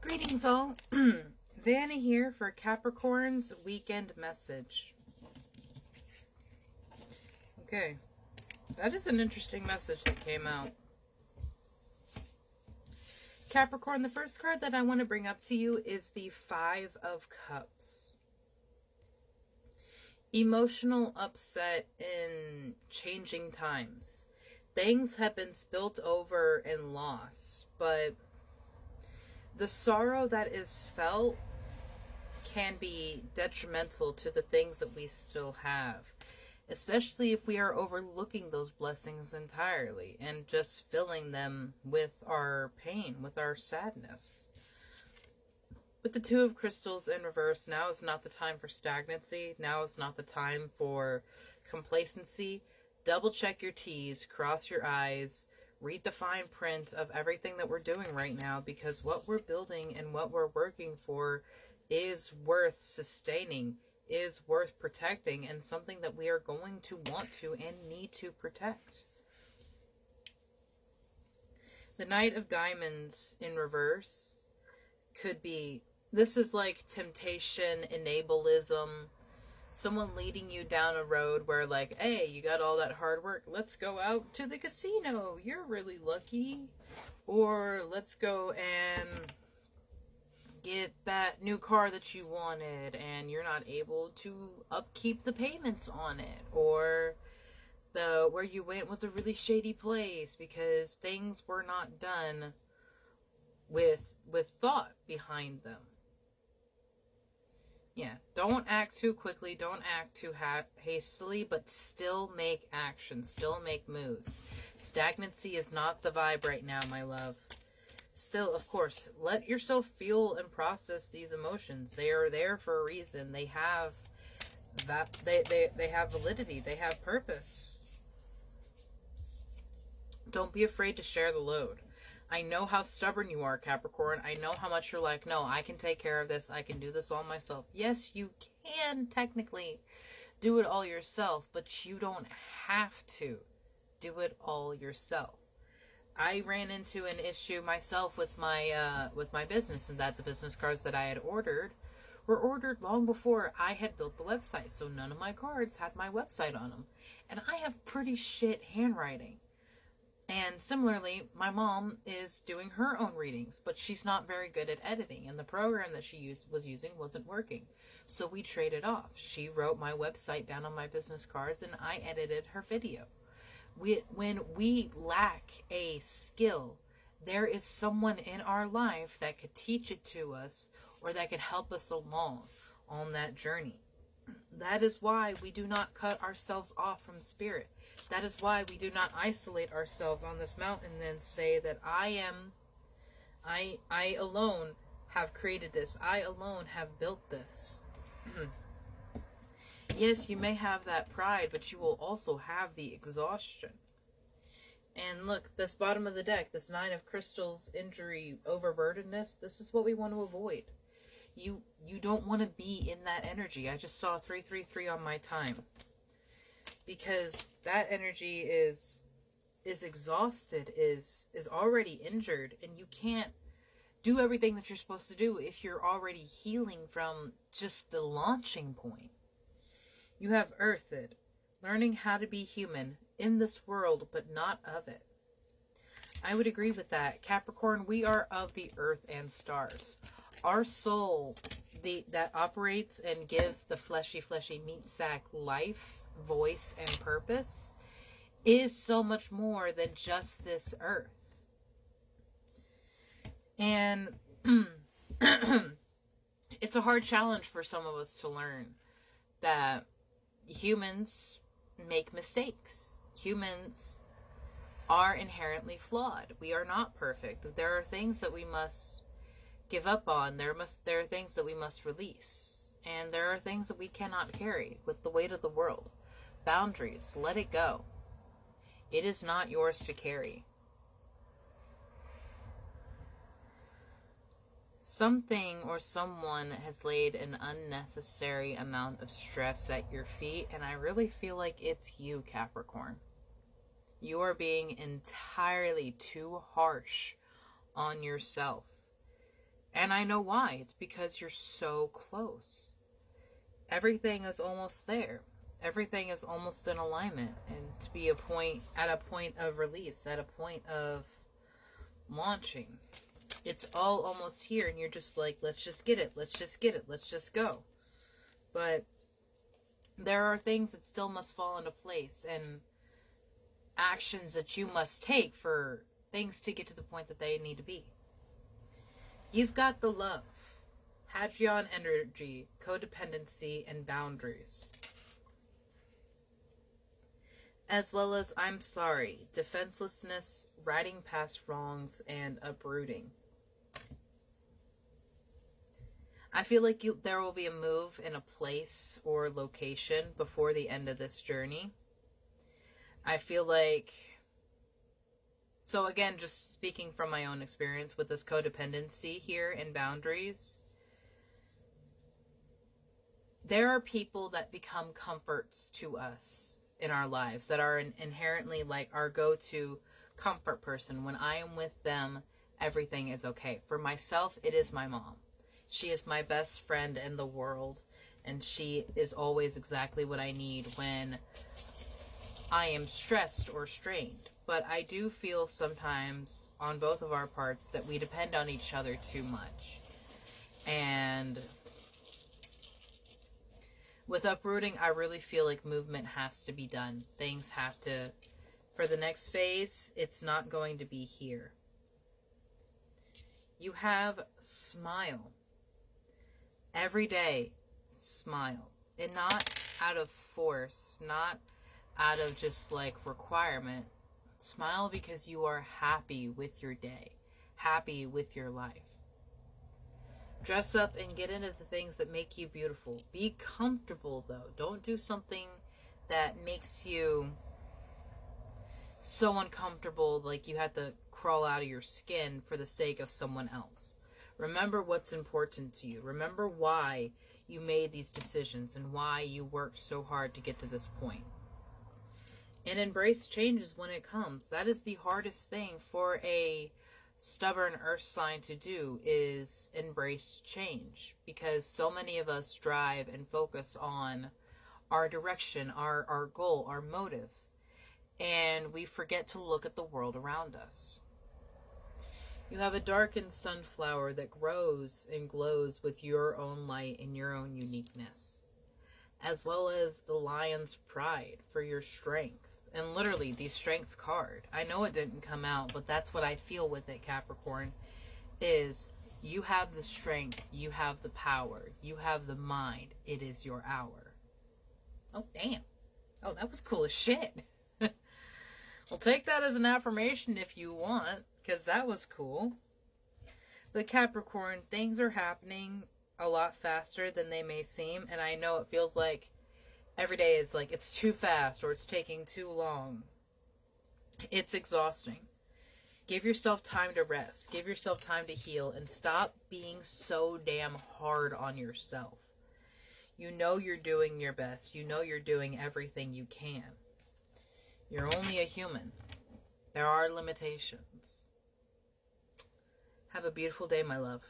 Greetings all. Vanna here for Capricorn's weekend message. Okay, that is an interesting message that came out. Capricorn, the first card that I want to bring up to you is the Five of Cups. Emotional upset in changing times. Things have been spilt over and lost, but the sorrow that is felt can be detrimental to the things that we still have, especially if we are overlooking those blessings entirely and just filling them with our pain, with our sadness. With the Two of Crystals in reverse, now is not the time for stagnancy. Now is not the time for complacency. Double check your T's, cross your I's, read the fine print of everything that we're doing right now, because what we're building and what we're working for is worth sustaining, is worth protecting, and something that we are going to want to and need to protect. The Knight of Diamonds in reverse could be, this is like temptation, enablism, someone leading you down a road where like, hey, you got all that hard work, let's go out to the casino, you're really lucky. Or let's go and get that new car that you wanted and you're not able to upkeep the payments on it. Or where you went was a really shady place because things were not done with thought behind them. Yeah, don't act too quickly, don't act too hastily, but still make action, still make moves. Stagnancy is not the vibe right now, my love. Still, of course, let yourself feel and process these emotions. They are there for a reason. They have that they have validity, they have purpose. Don't be afraid to share the load. I know how stubborn you are, Capricorn. I know how much you're like, no, I can take care of this. I can do this all myself. Yes, you can technically do it all yourself, but you don't have to do it all yourself. I ran into an issue myself with my business, and that the business cards that I had ordered were ordered long before I had built the website. So none of my cards had my website on them. And I have pretty shit handwriting. And similarly, my mom is doing her own readings, but she's not very good at editing, and the program that she was using wasn't working. So we traded off. She wrote my website down on my business cards, and I edited her video. When we lack a skill, there is someone in our life that could teach it to us, or that could help us along on that journey. That is why we do not cut ourselves off from spirit. That is why we do not isolate ourselves on this mountain and then say that I alone have created this. I alone have built this. Yes, you may have that pride, but you will also have the exhaustion. And look, this bottom of the deck, this Nine of Crystals, injury, overburdenedness, this is what we want to avoid. You don't want to be in that energy. I just saw 333 on my time. Because that energy is exhausted, is already injured, and you can't do everything that you're supposed to do if you're already healing from just the launching point. You have earthed, learning how to be human in this world, but not of it. I would agree with that. Capricorn, we are of the earth and stars. Our soul that operates and gives the fleshy meat sack life, voice, and purpose is so much more than just this earth. And it's a hard challenge for some of us to learn that humans make mistakes. Humans are inherently flawed. We are not perfect. There are things that we must give up on. There are things that we must release. And there are things that we cannot carry with the weight of the world. Boundaries, let it go. It is not yours to carry. Something or someone has laid an unnecessary amount of stress at your feet, and I really feel like it's you, Capricorn. You are being entirely too harsh on yourself. And I know why. It's because you're so close. Everything is almost there. Everything is almost in alignment. And to be at a point of release, at a point of launching, it's all almost here. And you're just like, let's just get it. Let's just get it. Let's just go. But there are things that still must fall into place, and actions that you must take for things to get to the point that they need to be. You've got the love, Hadrian energy, codependency, and boundaries. As well as I'm sorry, defenselessness, riding past wrongs, and uprooting. I feel like there will be a move in a place or location before the end of this journey. I feel like... So again, just speaking from my own experience with this codependency here and boundaries, there are people that become comforts to us in our lives that are inherently like our go-to comfort person. When I am with them, everything is okay. For myself, it is my mom. She is my best friend in the world, and she is always exactly what I need when I am stressed or strained. But I do feel sometimes on both of our parts that we depend on each other too much. And with uprooting, I really feel like movement has to be done. Things have to, for the next phase, it's not going to be here. You have smile. Every day, smile. And not out of force, not out of just like requirement. Smile because you are happy with your day, happy with your life. Dress up and get into the things that make you beautiful. Be comfortable though. Don't do something that makes you so uncomfortable like you have to crawl out of your skin for the sake of someone else. Remember what's important to you. Remember why you made these decisions and why you worked so hard to get to this point. And embrace changes when it comes. That is the hardest thing for a stubborn earth sign to do, is embrace change. Because so many of us drive and focus on our direction, our goal, our motive. And we forget to look at the world around us. You have a darkened sunflower that grows and glows with your own light and your own uniqueness. As well as the lion's pride for your strength. And literally, the strength card. I know it didn't come out, but that's what I feel with it, Capricorn. Is you have the strength, you have the power, you have the mind. It is your hour. Oh, damn. Oh, that was cool as shit. Well, take that as an affirmation if you want, because that was cool. But Capricorn, things are happening a lot faster than they may seem, and I know it feels like every day is like it's too fast or it's taking too long. It's exhausting. Give yourself time to rest. Give yourself time to heal and stop being so damn hard on yourself. You know you're doing your best. You know you're doing everything you can. You're only a human. There are limitations. Have a beautiful day, my love.